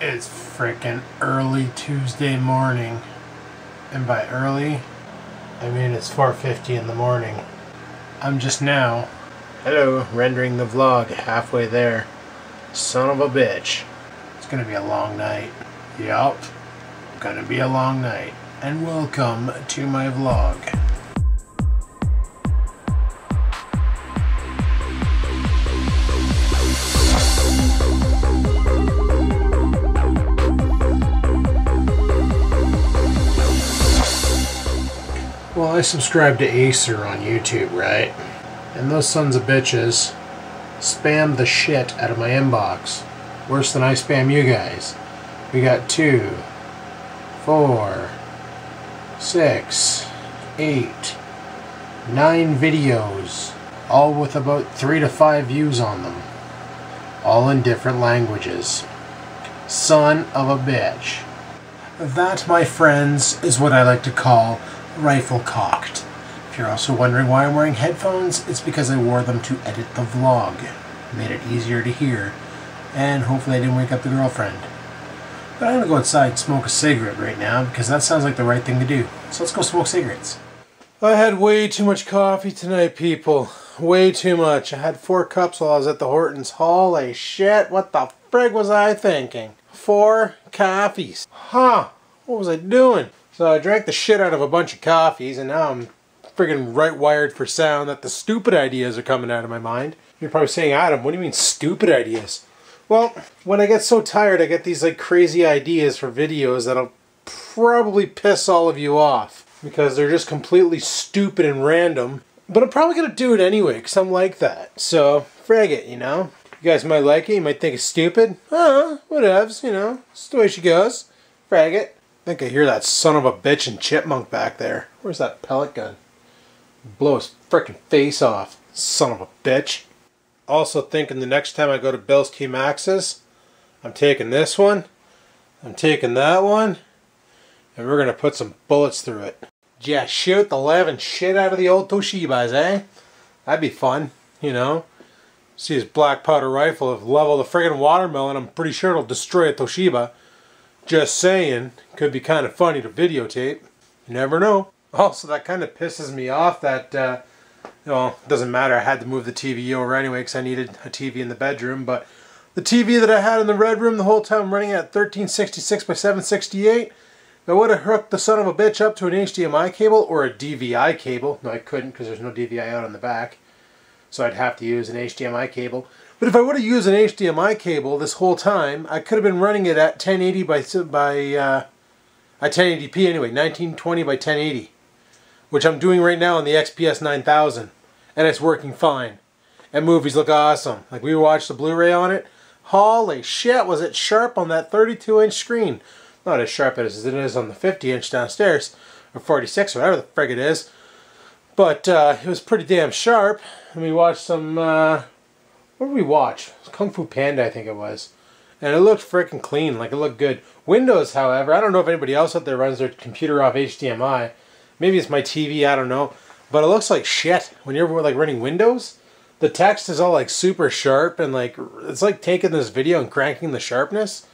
It's frickin' early Tuesday morning. And by early, I mean it's 4:50 in the morning. I'm just now, rendering the vlog halfway there. Son of a bitch. It's gonna be a long night. Yup. Gonna be a long night. And welcome to my vlog. Well, I subscribe to Acer on YouTube, right? And those sons of bitches spam the shit out of my inbox. Worse than I spam you guys. We got 2, 4, 6, 8, 9 videos, all with about 3 to 5 views on them. All in different languages. Son of a bitch. That, my friends, is what I like to call rifle cocked. If you're also wondering why I'm wearing headphones, it's because I wore them to edit the vlog. Made it easier to hear, and hopefully I didn't wake up the girlfriend. But I'm gonna go outside and smoke a cigarette right now because that sounds like the right thing to do. So let's go smoke cigarettes. I had way too much coffee tonight, people. Way too much. I had 4 cups while I was at the Hortons. Holy shit, what the frig was I thinking? 4 coffees. Huh, what was I doing? So I drank the shit out of a bunch of coffees, and now I'm friggin' right wired for sound that the stupid ideas are coming out of my mind. You're probably saying, Adam, what do you mean stupid ideas? Well, when I get so tired, I get these like crazy ideas for videos that'll probably piss all of you off because they're just completely stupid and random. But I'm probably gonna do it anyway because I'm like that. So, frag it, you know? You guys might like it, you might think it's stupid. Whatevs, you know? It's the way she goes. Frag it. I think I hear that son of a bitch and chipmunk back there. Where's that pellet gun? Blow his frickin' face off. Son of a bitch. Also thinking the next time I go to Bill's T-Max's, I'm taking this one, I'm taking that one, and we're going to put some bullets through it. Yeah, shoot the living shit out of the old Toshibas, eh? That'd be fun, you know? See his black powder rifle level the friggin' watermelon, I'm pretty sure it'll destroy a Toshiba. Just saying, could be kind of funny to videotape. You never know. Also, that kind of pisses me off that, well, it doesn't matter. I had to move the TV over anyway because I needed a TV in the bedroom. But the TV that I had in the red room the whole time running at 1366 by 768, I would have hooked the son of a bitch up to an HDMI cable or a DVI cable. No, I couldn't because there's no DVI out on the back. So I'd have to use an HDMI cable. But if I would have used an HDMI cable this whole time, I could have been running it at 1080 by 1080p anyway, 1920 by 1080, which I'm doing right now on the XPS 9000, and it's working fine. And movies look awesome. Like we watched the Blu-ray on it. Holy shit, was it sharp on that 32-inch screen? Not as sharp as it is on the 50-inch downstairs, or 46, or whatever the frig it is. But it was pretty damn sharp. And we watched some. What did we watch? It was Kung Fu Panda, I think it was. And it looked freaking clean, like it looked good. Windows, however, I don't know if anybody else out there runs their computer off HDMI. Maybe it's my TV, I don't know. But it looks like shit when you're like running Windows. The text is all like super sharp and like, it's like taking this video and cranking the sharpness.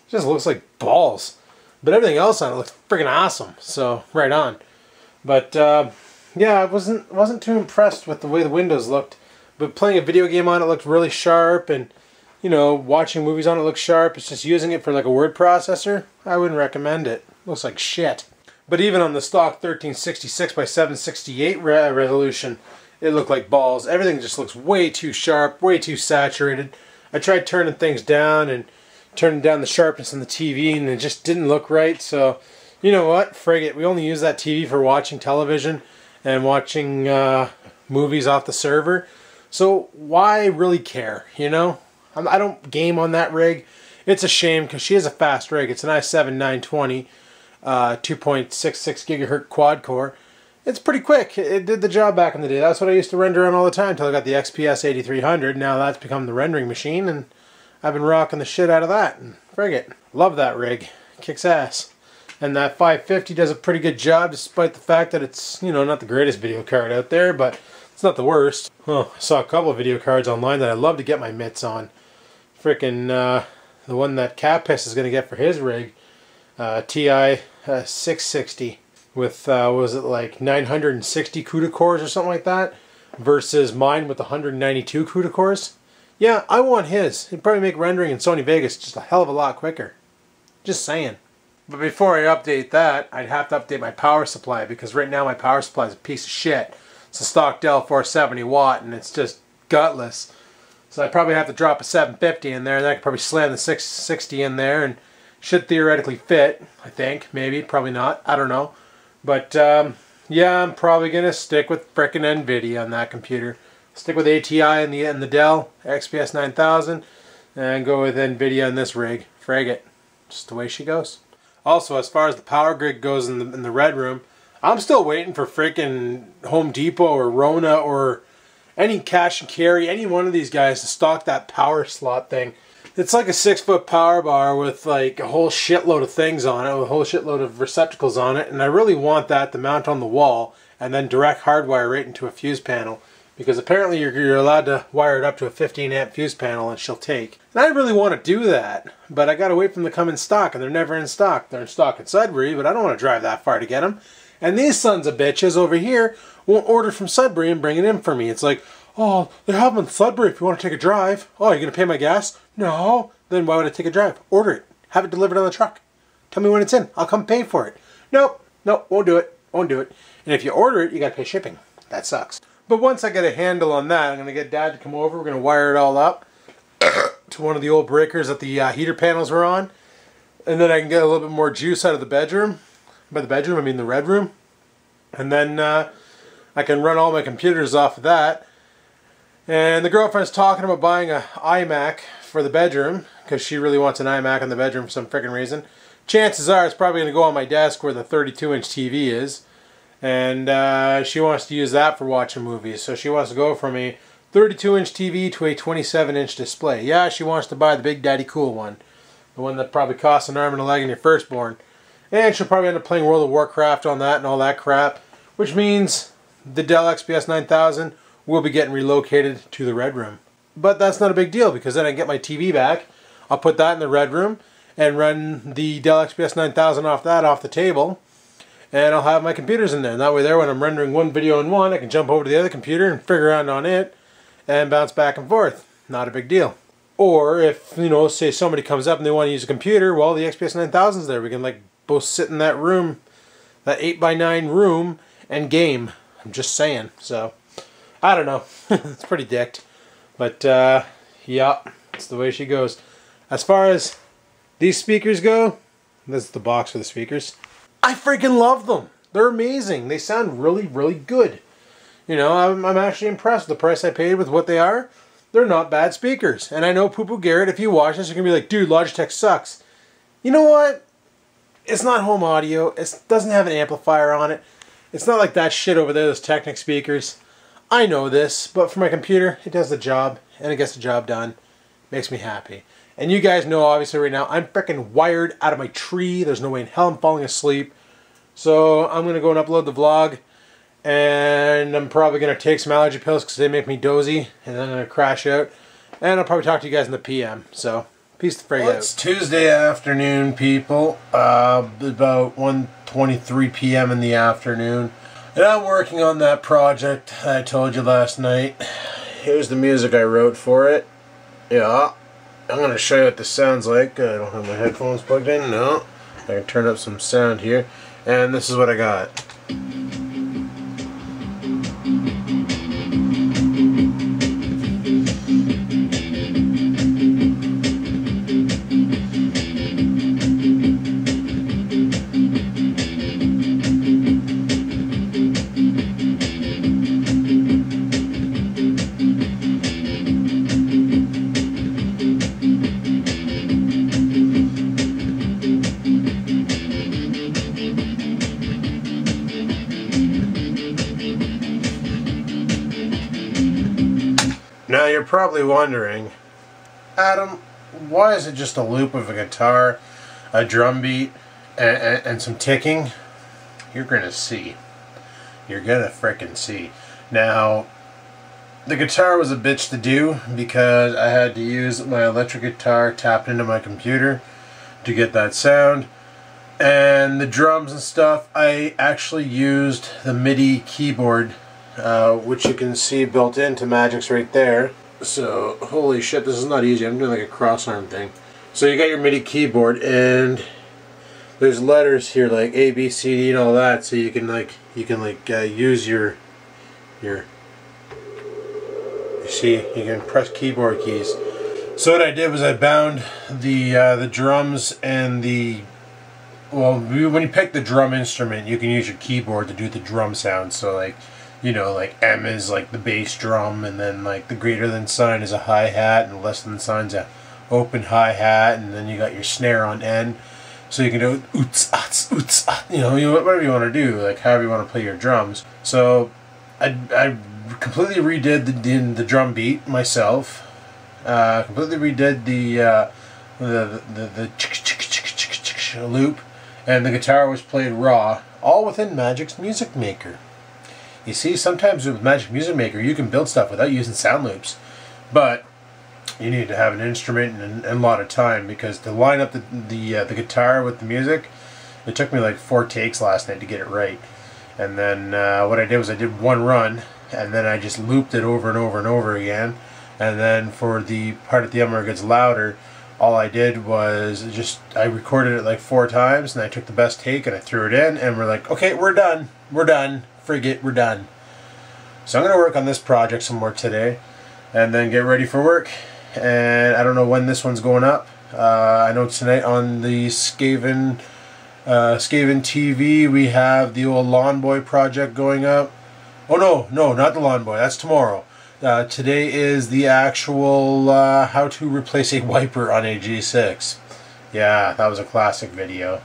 It just looks like balls. But everything else on it looks freaking awesome. So, right on. But, yeah, I wasn't too impressed with the way the Windows looked. But playing a video game on it looked really sharp, and, you know, watching movies on it looks sharp. It's just using it for like a word processor. I wouldn't recommend it. Looks like shit. But even on the stock 1366 by 768 resolution, it looked like balls. Everything just looks way too sharp, way too saturated. I tried turning things down and turning down the sharpness on the TV, and it just didn't look right. So, you know what? Frig it. We only use that TV for watching television and watching movies off the server. So why really care, you know? I don't game on that rig. It's a shame because she has a fast rig. It's an i7-920, 2.66 gigahertz quad core. It's pretty quick. It did the job back in the day. That's what I used to render on all the time until I got the XPS 8300. Now that's become the rendering machine, and I've been rocking the shit out of that. And frig it. Love that rig. Kicks ass. And that 550 does a pretty good job despite the fact that it's, you know, not the greatest video card out there, but it's not the worst. Well, I saw a couple of video cards online that I'd love to get my mitts on. Frickin' the one that Capiss is going to get for his rig, TI 660 with, was it like 960 CUDA cores or something like that, versus mine with 192 CUDA cores. Yeah, I want his. He'd probably make rendering in Sony Vegas just a hell of a lot quicker. Just saying. But before I update that, I'd have to update my power supply, because right now my power supply is a piece of shit. It's a stock Dell 470 watt and it's just gutless. So I probably have to drop a 750 in there, and I could probably slam the 660 in there, and should theoretically fit, I think. Maybe, probably not. I don't know. But yeah, I'm probably going to stick with frickin' NVIDIA on that computer. Stick with ATI and the Dell XPS 9000, and go with NVIDIA in this rig. Frag it. Just the way she goes. Also, as far as the power grid goes in the red room, I'm still waiting for frickin' Home Depot or Rona or any cash and carry, any one of these guys to stock that power slot thing. It's like a 6-foot power bar with like a whole shitload of things on it, with a whole shitload of receptacles on it, and I really want that to mount on the wall and then direct hardwire right into a fuse panel, because apparently you're allowed to wire it up to a 15 amp fuse panel and she'll take. And I really want to do that, but I gotta wait for them to come in stock, and they're never in stock. They're in stock at Sudbury, but I don't want to drive that far to get them. And these sons of bitches over here won't order from Sudbury and bring it in for me. It's like, oh, they have them in Sudbury if you want to take a drive. Oh, you're going to pay my gas? No. Then why would I take a drive? Order it. Have it delivered on the truck. Tell me when it's in. I'll come pay for it. Nope. Nope. Won't do it. Won't do it. And if you order it, you got to pay shipping. That sucks. But once I get a handle on that, I'm going to get Dad to come over. We're going to wire it all up to one of the old breakers that the heater panels were on. And then I can get a little bit more juice out of the bedroom. By the bedroom, I mean the red room. And then I can run all my computers off of that. And the girlfriend's talking about buying an iMac for the bedroom, because she really wants an iMac in the bedroom for some freaking reason. Chances are it's probably going to go on my desk where the 32-inch TV is. And she wants to use that for watching movies. So she wants to go from a 32-inch TV to a 27-inch display. Yeah, she wants to buy the Big Daddy Cool one. The one that probably costs an arm and a leg in your firstborn. And she'll probably end up playing World of Warcraft on that and all that crap. Which means the Dell XPS 9000 will be getting relocated to the red room. But that's not a big deal, because then I can get my TV back. I'll put that in the red room and run the Dell XPS 9000 off the table. And I'll have my computers in there. And that way there, when I'm rendering one video in one, I can jump over to the other computer and figure out on it and bounce back and forth. Not a big deal. Or if, you know, say somebody comes up and they want to use a computer, well, the XPS 9000's there. We can like both sit in that room, that 8x9 room, and game. I'm just saying. So, I don't know. It's pretty dicked. But, yeah, it's the way she goes. As far as these speakers go, this is the box for the speakers. I freaking love them. They're amazing. They sound really, really good. You know, I'm actually impressed with the price I paid with what they are. They're not bad speakers. And I know Poo Poo Garrett, if you watch this, you're going to be like, dude, Logitech sucks. You know what? It's not home audio. It doesn't have an amplifier on it. It's not like that shit over there, those Technic speakers. I know this, but for my computer, it does the job, and it gets the job done. Makes me happy. And you guys know, obviously, right now, I'm freaking wired out of my tree. There's no way in hell I'm falling asleep. So I'm going to go and upload the vlog. And I'm probably going to take some allergy pills because they make me dozy. And then I'm going to crash out. And I'll probably talk to you guys in the PM. So, peace the frig out. It's Tuesday afternoon, people. About 1:23 p.m. in the afternoon. And I'm working on that project I told you last night. Here's the music I wrote for it. Yeah. I'm going to show you what this sounds like. I don't have my headphones plugged in. No. I can turn up some sound here. And this is what I got. Now you're probably wondering, Adam, why is it just a loop of a guitar, a drum beat, and some ticking? You're gonna see. You're gonna frickin' see. Now, the guitar was a bitch to do because I had to use my electric guitar tapped into my computer to get that sound. And the drums and stuff, I actually used the MIDI keyboard, which you can see built into Magic's right there. So, holy shit, this is not easy. I'm doing like a cross arm thing. So you got your MIDI keyboard, and there's letters here like A, B, C, D, and all that. So you can use your you see, you can press keyboard keys. So what I did was I bound the drums and the, well, when you pick the drum instrument, you can use your keyboard to do the drum sound. So like, you know, like M is like the bass drum, and then like the greater than sign is a hi-hat, and the less than sign's a open hi-hat, and then you got your snare on N. So you can do oots, ats, oots, at, you know, whatever you want to do, like however you want to play your drums. So I completely redid the drum beat myself. Completely redid the loop, and the guitar was played raw, all within Magic's Music Maker. You see, sometimes with Magic Music Maker you can build stuff without using sound loops, but you need to have an instrument and a lot of time, because to line up the guitar with the music, it took me like 4 takes last night to get it right. And then what I did was I did one run, and then I just looped it over and over and over again. And then for the part at the end where it gets louder, all I did was I recorded it like 4 times, and I took the best take and I threw it in, and we're like, okay, we're done, frig it, we're done. So I'm going to work on this project some more today, and then get ready for work. And I don't know when this one's going up. I know tonight on the Skaven TV we have the old Lawn Boy project going up. Oh no, not the Lawn Boy, that's tomorrow. Today is the actual how to replace a wiper on a G6. Yeah, that was a classic video.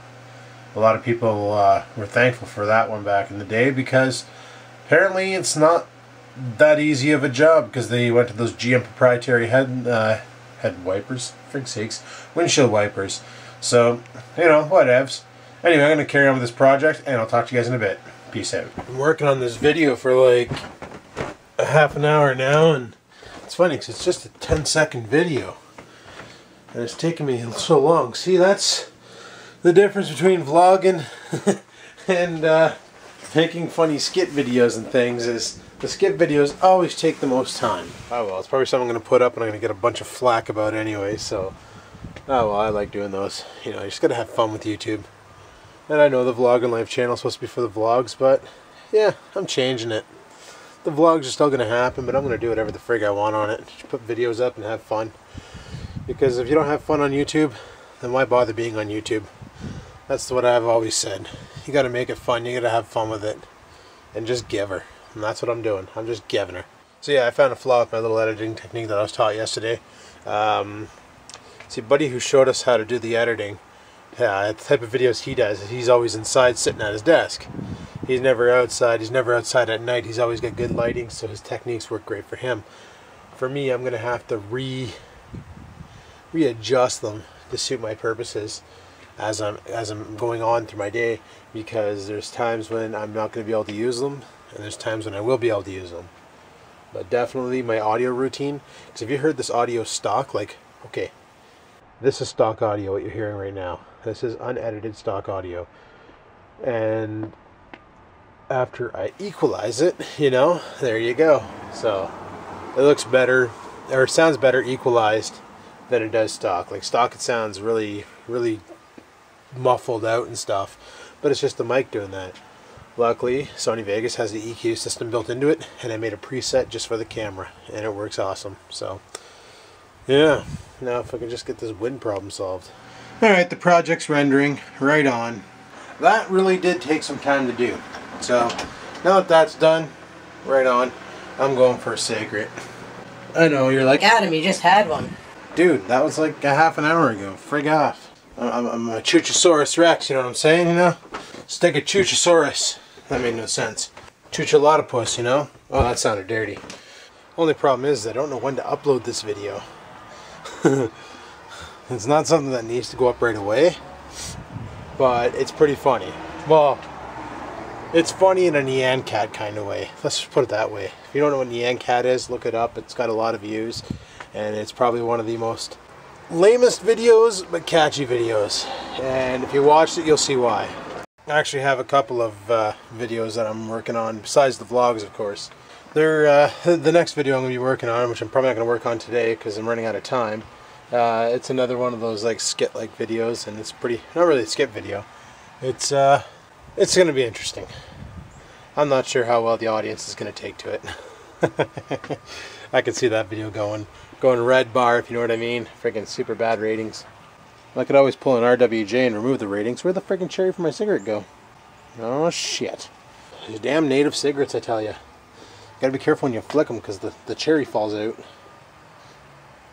A lot of people were thankful for that one back in the day, because apparently it's not that easy of a job, because they went to those GM proprietary head wipers, frig sakes, windshield wipers. So, you know, whatevs. Anyway, I'm going to carry on with this project, and I'll talk to you guys in a bit. Peace out. I'm working on this video for like a half an hour now, and it's funny because it's just a 10-second video, and it's taken me so long. See, that's the difference between vlogging and making funny skit videos and things, is the skit videos always take the most time. Oh well, it's probably something I'm going to put up and I'm going to get a bunch of flack about anyway, so oh well, I like doing those. You know, you just got to have fun with YouTube. And I know the VlogginLife channel is supposed to be for the vlogs, but yeah, I'm changing it. The vlogs are still going to happen, but I'm going to do whatever the frig I want on it. Just put videos up and have fun. Because if you don't have fun on YouTube, then why bother being on YouTube? That's what I've always said. You got to make it fun. You got to have fun with it. And just give her. And that's what I'm doing. I'm just giving her. So yeah, I found a flaw with my little editing technique that I was taught yesterday. See, buddy who showed us how to do the editing, the type of videos he does, he's always inside sitting at his desk. He's never outside. He's never outside at night. He's always got good lighting, so his techniques work great for him. For me, I'm going to have to readjust them to suit my purposes as I'm going on through my day, because there's times when I'm not going to be able to use them, and there's times when I will be able to use them. But definitely my audio routine, because if you heard this audio stock, like, okay, this is stock audio, what you're hearing right now. This is unedited stock audio. And after I equalize it, you know, there you go. So it looks better, or it sounds better equalized than it does stock. Like stock, it sounds really, really muffled out and stuff, but it's just the mic doing that. Luckily, Sony Vegas has the EQ system built into it, and I made a preset just for the camera, and it works awesome. So yeah, now if I can just get this wind problem solved. Alright, the project's rendering, right on. That really did take some time to do. So now that that's done, right on, I'm going for a cigarette. I know, you're like, Adam, you just had one. Dude, that was like a half an hour ago. Frig off. I'm a Chuchosaurus Rex, you know what I'm saying, you know? Stick a Chuchosaurus. That made no sense. Chucholotopus, you know? Oh, that sounded dirty. Only problem is I don't know when to upload this video. It's not something that needs to go up right away, but it's pretty funny. Well, It's funny in a Nyan Cat kind of way. Let's just put it that way. If you don't know what Nyan Cat is, look it up. It's got a lot of views, and it's probably one of the most lamest videos, but catchy videos. And if you watched it, you'll see why. I actually have a couple of videos that I'm working on, besides the vlogs, of course. They're the next video I'm going to be working on, which I'm probably not going to work on today because I'm running out of time. It's another one of those like skit-like videos, and it's pretty, not really a skit video. It's going to be interesting. I'm not sure how well the audience is going to take to it. I could see that video going red bar, if you know what I mean. Friggin' super bad ratings. I could always pull an RWJ and remove the ratings. Where'd the friggin' cherry for my cigarette go? Oh shit. These damn native cigarettes, I tell you. Gotta be careful when you flick them because the cherry falls out.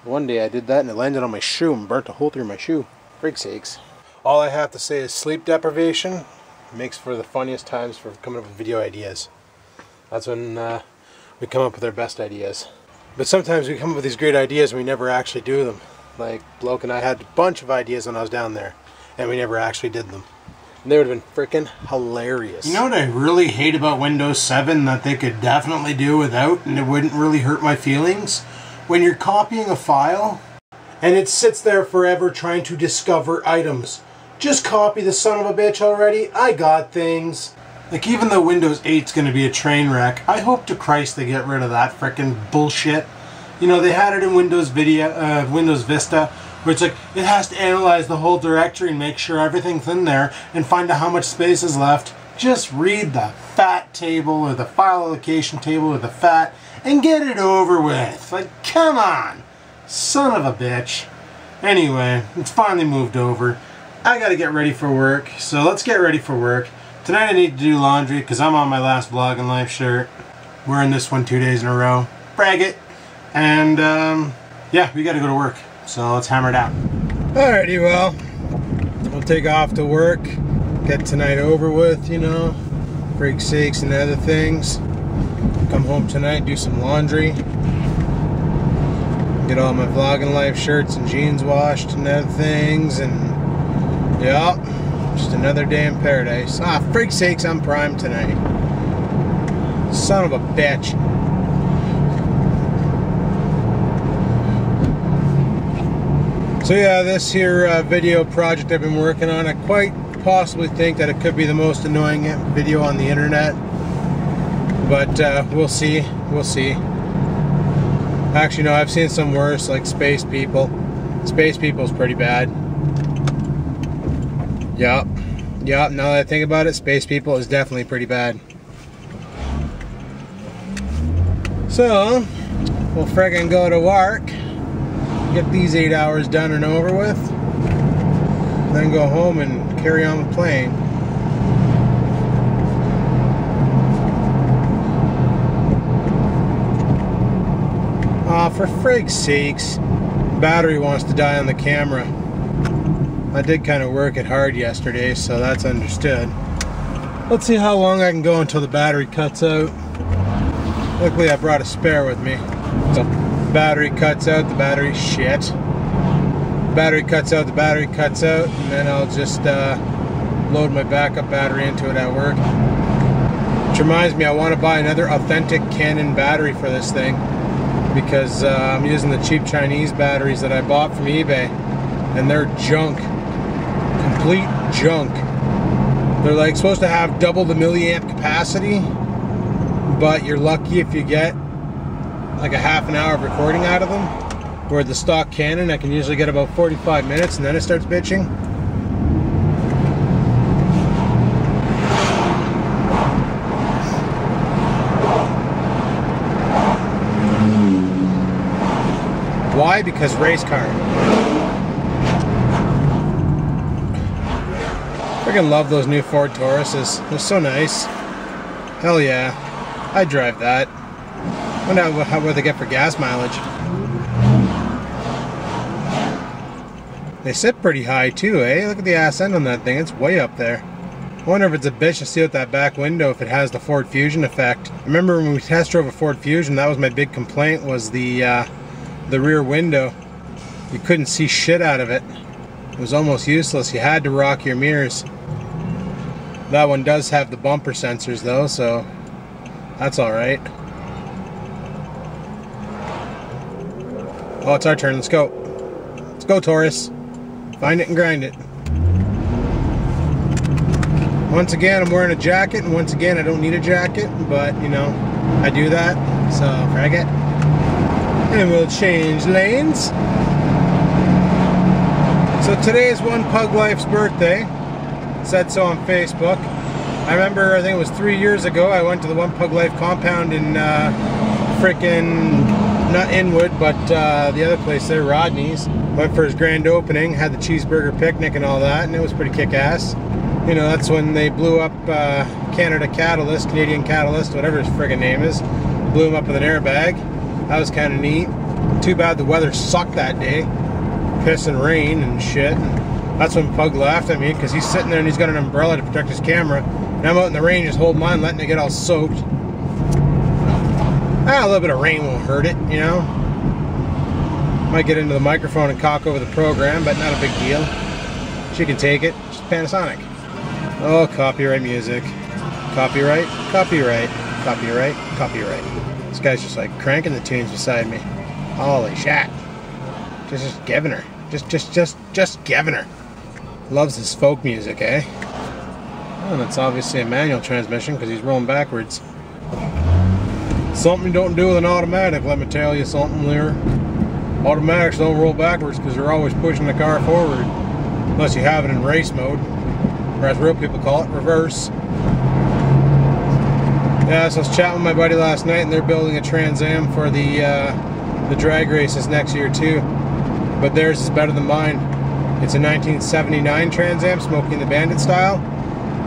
One day I did that and it landed on my shoe and burnt a hole through my shoe. Frig sakes. All I have to say is sleep deprivation makes for the funniest times for coming up with video ideas. That's when we come up with our best ideas. But sometimes we come up with these great ideas and we never actually do them. Like Bloke and I had a bunch of ideas when I was down there and we never actually did them. And they would have been freaking hilarious. You know what I really hate about Windows 7 that they could definitely do without and it wouldn't really hurt my feelings? When you're copying a file and it sits there forever trying to discover items. Just copy the son of a bitch already. I got things. Like, even though Windows 8's going to be a train wreck, I hope to Christ they get rid of that frickin' bullshit. You know, they had it in Windows Vista, where it's like, it has to analyze the whole directory and make sure everything's in there and find out how much space is left. Just read the FAT table or the file allocation table or the FAT and get it over with. Like, come on. Son of a bitch. Anyway, it's finally moved over. I gotta get ready for work, so let's get ready for work. Tonight I need to do laundry because I'm on my last VlogginLife shirt. Wearing this one 2 days in a row. Brag it. And yeah, we gotta go to work. So let's hammer it out. Alrighty, well, we'll take off to work. Get tonight over with, you know. Frig sakes and other things. Come home tonight, do some laundry. Get all my VlogginLife shirts and jeans washed and other things. And yeah, just another day in paradise. Ah, frig sakes, I'm primed tonight. Son of a bitch. So yeah, this here video project I've been working on, I quite possibly think that it could be the most annoying video on the internet. But we'll see. We'll see. Actually, no, I've seen some worse, like Space People. Space People's pretty bad. Yup. Yup, now that I think about it, Space People is definitely pretty bad. So, we'll friggin' go to work. Get these 8 hours done and over with. Then go home and carry on the plane. Aw, for frig's sakes. Battery wants to die on the camera. I did kind of work it hard yesterday, so that's understood. Let's see how long I can go until the battery cuts out. Luckily I brought a spare with me. So battery cuts out, the battery shit. Battery cuts out, the battery cuts out, and then I'll just load my backup battery into it at work. Which reminds me, I want to buy another authentic Canon battery for this thing because I'm using the cheap Chinese batteries that I bought from eBay, and they're junk. Complete junk. They're like supposed to have double the milliamp capacity, but you're lucky if you get like a half an hour of recording out of them, where the stock Canon I can usually get about 45 minutes and then it starts bitching. Why? Because race car. Freaking love those new Ford Tauruses. They're so nice. Hell yeah. I drive that. Wonder what they get for gas mileage. They sit pretty high too, eh? Look at the ass end on that thing. It's way up there. I wonder if it's a bitch to see out that back window if it has the Ford Fusion effect. I remember when we test drove a Ford Fusion, that was my big complaint, was the rear window. You couldn't see shit out of it. It was almost useless. You had to rock your mirrors. That one does have the bumper sensors though, so that's alright. Oh, it's our turn. Let's go. Let's go, Taurus. Find it and grind it. Once again, I'm wearing a jacket, and once again, I don't need a jacket, but, you know, I do that, so frag it. And we'll change lanes. So today is One Pug Life's birthday. Said so on Facebook. I remember, I think it was 3 years ago, I went to the One Pug Life compound in frickin', not Inwood, but the other place there, Rodney's. Went for his grand opening, had the cheeseburger picnic and all that, and it was pretty kick-ass. You know, that's when they blew up Canadian Catalyst, whatever his friggin' name is. Blew him up with an airbag. That was kind of neat. Too bad the weather sucked that day. Piss and rain and shit. That's when Pug laughed at me, because he's sitting there and he's got an umbrella to protect his camera. And I'm out in the rain just holding mine, letting it get all soaked. A little bit of rain won't hurt it, you know. Might get into the microphone and cock over the program, but not a big deal. She can take it. She's Panasonic. Oh, copyright music. Copyright, copyright, copyright, copyright. This guy's just like cranking the tunes beside me. Holy shit. Just giving her. Just giving her. Loves his folk music, eh? Oh, and it's obviously a manual transmission because he's rolling backwards. Something you don't do with an automatic, let me tell you something there. Automatics don't roll backwards because they're always pushing the car forward. Unless you have it in race mode. Or as real people call it, reverse. Yeah, so I was chatting with my buddy last night, and they're building a Trans Am for the drag races next year too. But theirs is better than mine. It's a 1979 Trans Am, Smokey and the Bandit style.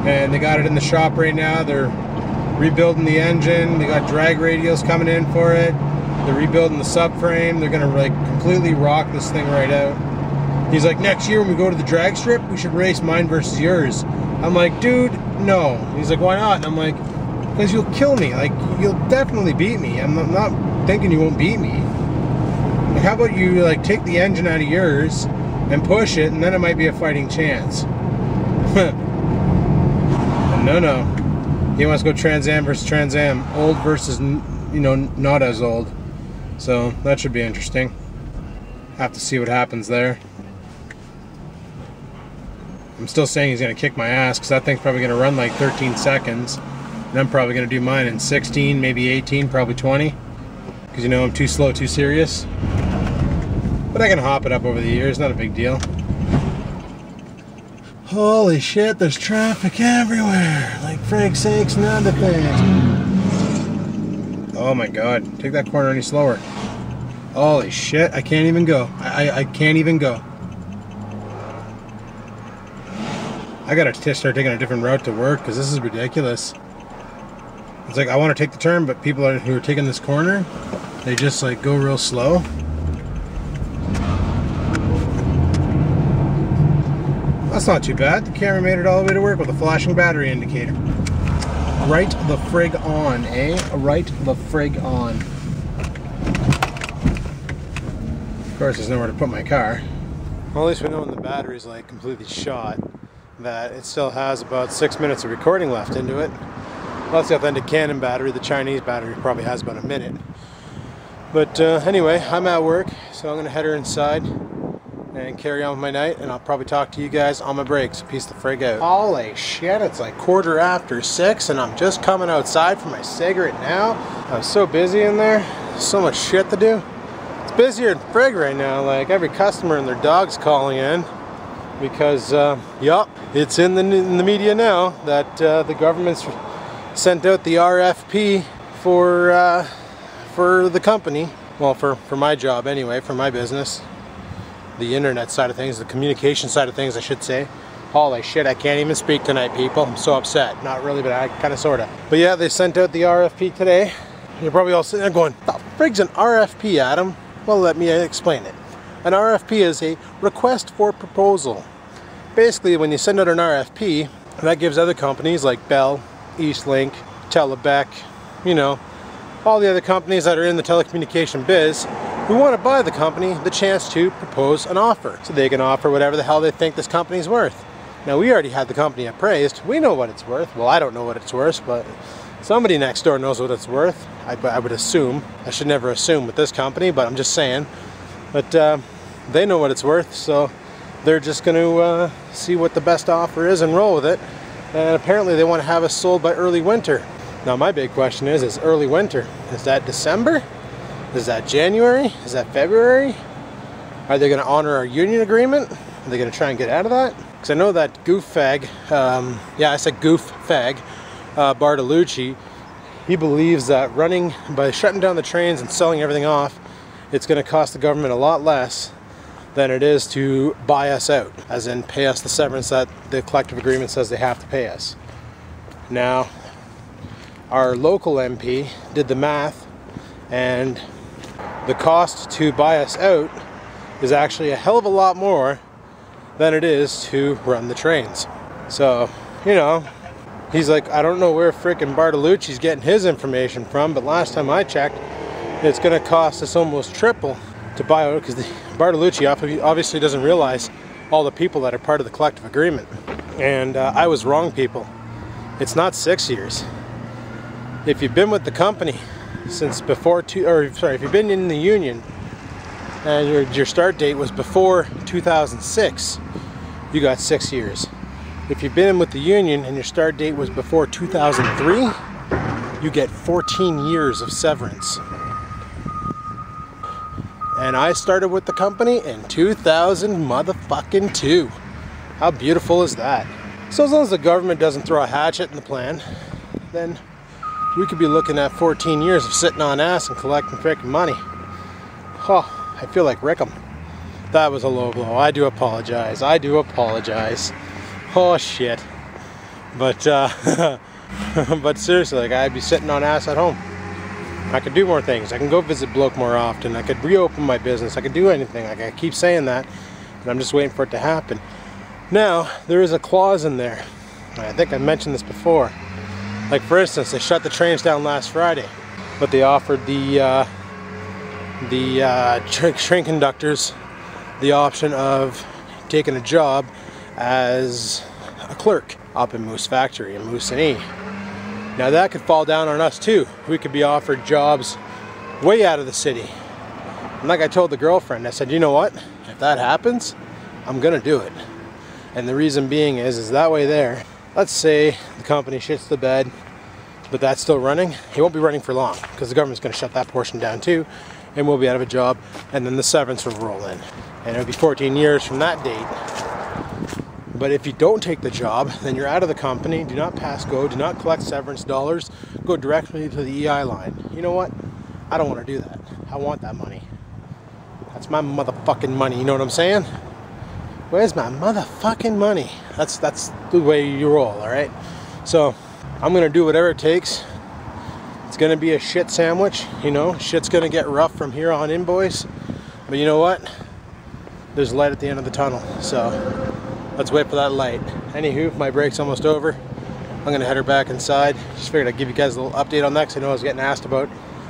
And they got it in the shop right now. They're rebuilding the engine. They got drag radials coming in for it. They're rebuilding the subframe. They're gonna like completely rock this thing right out. He's like, next year when we go to the drag strip, we should race mine versus yours. I'm like, dude, no. He's like, why not? And I'm like, because you'll kill me. Like, you'll definitely beat me. I'm not thinking you won't beat me. Like, how about you like take the engine out of yours and push it, and then it might be a fighting chance. No. He wants to go Trans Am versus Trans Am. Old versus, you know, not as old. So that should be interesting. Have to see what happens there. I'm still saying he's going to kick my ass because that thing's probably going to run like 13 seconds. And I'm probably going to do mine in 16, maybe 18, probably 20. Because, you know, I'm too slow, too serious. But I can hop it up over the years, not a big deal. Holy shit, there's traffic everywhere. Like, frig's sakes, not the thing. Oh my god, take that corner any slower. Holy shit, I can't even go. I can't even go. I gotta start taking a different route to work because this is ridiculous. It's like I want to take the turn, but people who are taking this corner, they just like go real slow. That's not too bad. The camera made it all the way to work with a flashing battery indicator. Right the frig on, eh? Right the frig on. Of course, there's nowhere to put my car. Well, at least we know when the battery's like completely shot, that it still has about 6 minutes of recording left into it. Well, that's the authentic Canon battery. The Chinese battery probably has about a minute. But anyway, I'm at work, so I'm going to head her inside and carry on with my night, and I'll probably talk to you guys on my breaks. Peace the frig out. Holy shit, it's like 6:15 and I'm just coming outside for my cigarette now. I was so busy in there, so much shit to do. It's busier than frig right now, like every customer and their dog's calling in because, yup, it's in the media now that the government's sent out the RFP for the company, well, for my job anyway, for my business. The internet side of things, the communication side of things, I should say. Holy shit, I can't even speak tonight, people. I'm so upset. Not really, but I kind of, sort of. But yeah, they sent out the RFP today. You're probably all sitting there going, the frig's an RFP, Adam? Well, let me explain it. An RFP is a request for proposal. Basically, when you send out an RFP, that gives other companies like Bell, Eastlink, Telebec, you know, all the other companies that are in the telecommunication biz who want to buy the company the chance to propose an offer. So they can offer whatever the hell they think this company's worth. Now, we already had the company appraised. We know what it's worth. Well, I don't know what it's worth, but somebody next door knows what it's worth. I would assume. I should never assume with this company, but I'm just saying. But they know what it's worth, so they're just going to see what the best offer is and roll with it. And apparently they want to have us sold by early winter. Now, my big question is early winter, is that December? Is that January? Is that February? Are they going to honor our union agreement? Are they going to try and get out of that? Because I know that goof fag, yeah, I said goof fag, Bartolucci, he believes that by shutting down the trains and selling everything off, it's going to cost the government a lot less than it is to buy us out, as in pay us the severance that the collective agreement says they have to pay us. Now, our local MP did the math, and the cost to buy us out is actually a hell of a lot more than it is to run the trains. So, you know, he's like, I don't know where frickin' Bartolucci's getting his information from, but last time I checked, it's going to cost us almost triple to buy out, because Bartolucci obviously doesn't realize all the people that are part of the collective agreement. And I was wrong, people. It's not 6 years. If you've been with the company since before if you've been in the union and your start date was before 2006, you got 6 years. If you've been with the union and your start date was before 2003, you get 14 years of severance. And I started with the company in 2002. How beautiful is that? So as long as the government doesn't throw a hatchet in the plan, then we could be looking at 14 years of sitting on ass and collecting freaking money. Oh, I feel like Rickham. That was a low blow. I do apologize. I do apologize. Oh shit. But but seriously, like, I'd be sitting on ass at home. I could do more things. I can go visit bloke more often. I could reopen my business. I could do anything. Like, I keep saying that, and I'm just waiting for it to happen. Now, there is a clause in there. I think I mentioned this before. Like, for instance, they shut the trains down last Friday, but they offered the train conductors the option of taking a job as a clerk up in Moose Factory in Moose and E. Now that could fall down on us too. We could be offered jobs way out of the city. And like I told the girlfriend, I said, you know what? If that happens, I'm gonna do it. And the reason being is that way there, let's say the company shits the bed, but that's still running. It won't be running for long because the government's gonna shut that portion down too, and we'll be out of a job, and then the severance will roll in. And it'll be 14 years from that date. But if you don't take the job, then you're out of the company. Do not pass go. Do not collect severance dollars. Go directly to the EI line. You know what? I don't want to do that. I want that money. That's my motherfucking money. You know what I'm saying? Where's my motherfucking money? That's the way you roll, all right? So I'm going to do whatever it takes. It's going to be a shit sandwich. You know, shit's going to get rough from here on in, boys. But you know what? There's light at the end of the tunnel. So let's wait for that light. Anywho, my break's almost over. I'm gonna head her back inside. Just figured I'd give you guys a little update on that, because I know I was getting asked about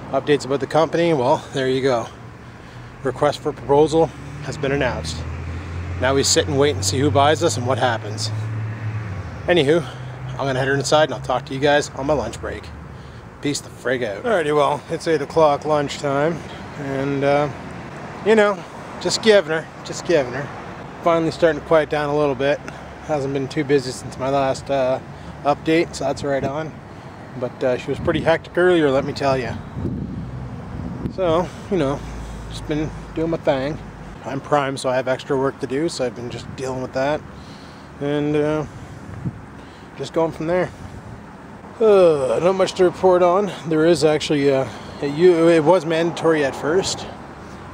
updates about the company. Well, there you go. Request for proposal has been announced. Now we sit and wait and see who buys us and what happens. Anywho, I'm gonna head her inside and I'll talk to you guys on my lunch break. Peace the frig out. Alrighty, well, it's 8 o'clock lunchtime, and you know, just giving her. Finally starting to quiet down a little bit. Hasn't been too busy since my last update, so that's right on. But she was pretty hectic earlier, let me tell you. So, you know, just been doing my thing. I'm prime, so I have extra work to do, so I've been just dealing with that. And just going from there. Not much to report on. There is actually, it was mandatory at first,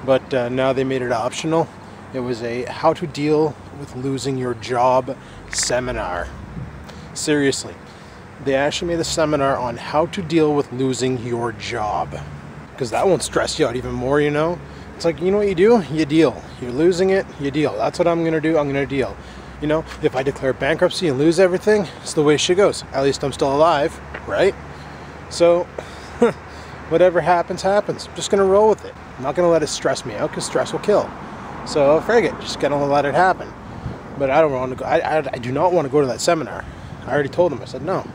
but now they made it optional. It was a how to deal with losing your job seminar. Seriously, they actually made a seminar on how to deal with losing your job, because that won't stress you out even more, you know. It's like, you know what you do? You deal. You're losing it, you deal. That's what I'm gonna do. I'm gonna deal. You know, if I declare bankruptcy and lose everything, it's the way shit goes. At least I'm still alive, right? So whatever happens, happens. I'm just gonna roll with it. I'm not gonna let it stress me out, because stress will kill. So frig it, just gonna let it happen. But I don't want to go. I do not want to go to that seminar. I already told them. I said no.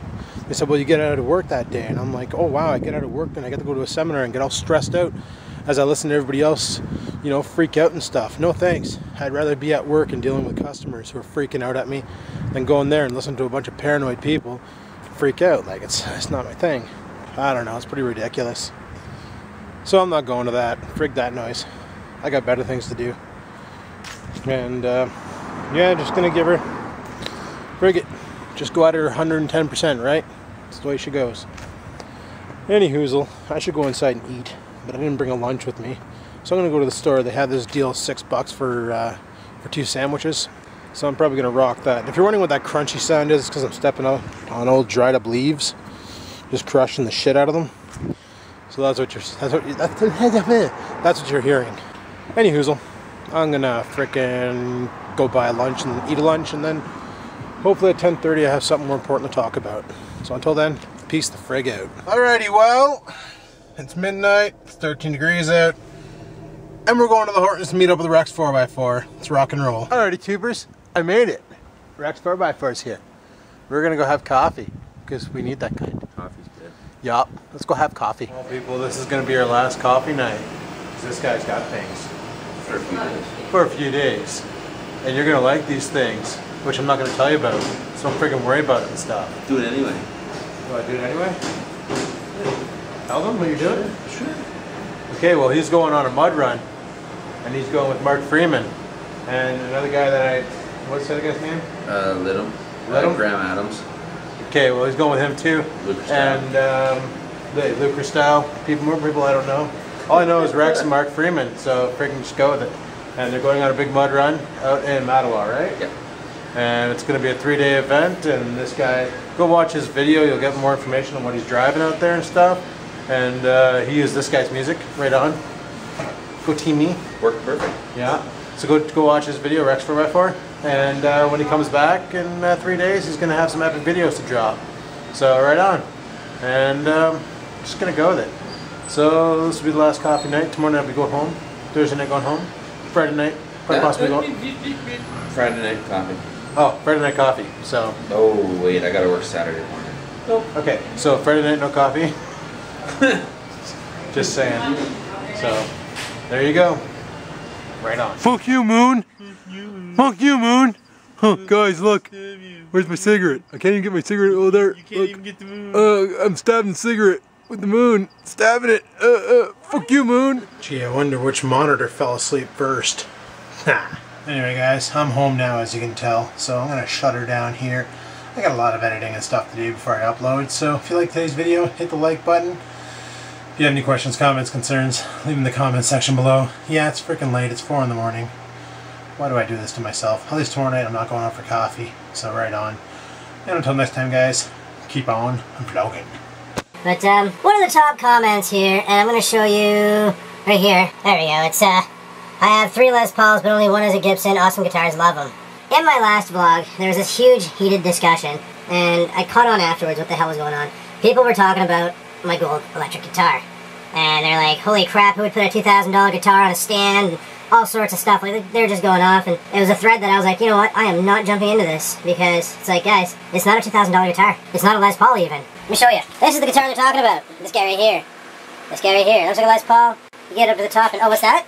They said, well, you get out of work that day. And I'm like, oh, wow, I get out of work and I get to go to a seminar and get all stressed out as I listen to everybody else, you know, freak out and stuff. No thanks. I'd rather be at work and dealing with customers who are freaking out at me than going there and listen to a bunch of paranoid people freak out. Like, it's not my thing. I don't know. It's pretty ridiculous. So I'm not going to that. Frig that noise. I got better things to do. And, yeah, just going to give her, frig it. Just go at her 110%, right? That's the way she goes. Any hoozle, I should go inside and eat, but I didn't bring a lunch with me. So I'm going to go to the store. They had this deal, $6 for 2 sandwiches. So I'm probably going to rock that. If you're wondering what that crunchy sound is, it's because I'm stepping on old dried up leaves. Just crushing the shit out of them. So that's what you're hearing. Any hoozle, I'm going to frickin' go buy a lunch and eat a lunch, and then hopefully at 10:30 I have something more important to talk about. So until then, peace the frig out. Alrighty, well, it's midnight, it's 13 degrees out, and we're going to the Hortons to meet up with Rex 4x4. Let's rock and roll. Alrighty, tubers, I made it. Rex 4x4 is here. We're gonna go have coffee, because we need that kind. Coffee's good. Yup, let's go have coffee. Well, people, this is gonna be our last coffee night. This guy's got things. For a few days. For a few days. And you're gonna like these things, which I'm not gonna tell you about. So don't freaking worry about it and stuff. Do it anyway. Do I do it anyway? Tell them what you're doing? Sure. Okay, well, he's going on a mud run. And he's going with Mark Freeman. And another guy that what's the other guy's name? Lidham. Graham Adams. Okay, well, he's going with him too. Lucas Style. And Lucas Style. More people I don't know. All I know is Rex and Mark Freeman, so freaking just go with it. And they're going on a big mud run out in Mattawa, right? Yep. And it's going to be a 3-day event, and this guy, go watch his video, you'll get more information on what he's driving out there and stuff. And he used this guy's music, right on. Go team me. Worked perfect. Yeah. So go watch his video, Rex 4x4. And when he comes back in 3 days, he's going to have some epic videos to drop. So right on. And just going to go with it. So this will be the last coffee night. Tomorrow night we go home. Thursday night going home. Friday night, quite possibly going. Friday night coffee. Oh, Friday night coffee. So. Oh wait, I gotta work Saturday morning. Oh. Okay, so Friday night no coffee. Just saying. So there you go. Right on. Fuck you, Moon. Fuck you, Moon. Huh, guys, look. Where's my cigarette? I can't even get my cigarette. Oh, there. You can't even get the moon. I'm stabbing the cigarette with the moon. Stabbing it. Fuck you, Moon. Gee, I wonder which monitor fell asleep first. Anyway, guys, I'm home now, as you can tell. So I'm gonna shut her down here. I got a lot of editing and stuff to do before I upload. So if you like today's video, hit the like button. If you have any questions, comments, concerns, leave them in the comment section below. Yeah, it's freaking late. It's 4 in the morning. Why do I do this to myself? At least tomorrow night I'm not going out for coffee. So right on. And until next time, guys, keep on vlogging. But one of the top comments here, and I'm going to show you right here. There we go. It's I have 3 Les Pauls, but only one is a Gibson. Awesome guitars, love them. In my last vlog, there was this huge heated discussion, and I caught on afterwards what the hell was going on. People were talking about my gold electric guitar, and they're like, holy crap, who would put a $2,000 guitar on a stand, and all sorts of stuff. Like, they're just going off, and it was a thread that I was like, you know what, I am not jumping into this, because it's like, guys, it's not a $2,000 guitar. It's not a Les Paul even. Let me show you. This is the guitar they're talking about. This guy right here. This guy right here. Looks like a Les Paul. You get up to the top and, oh, what's that?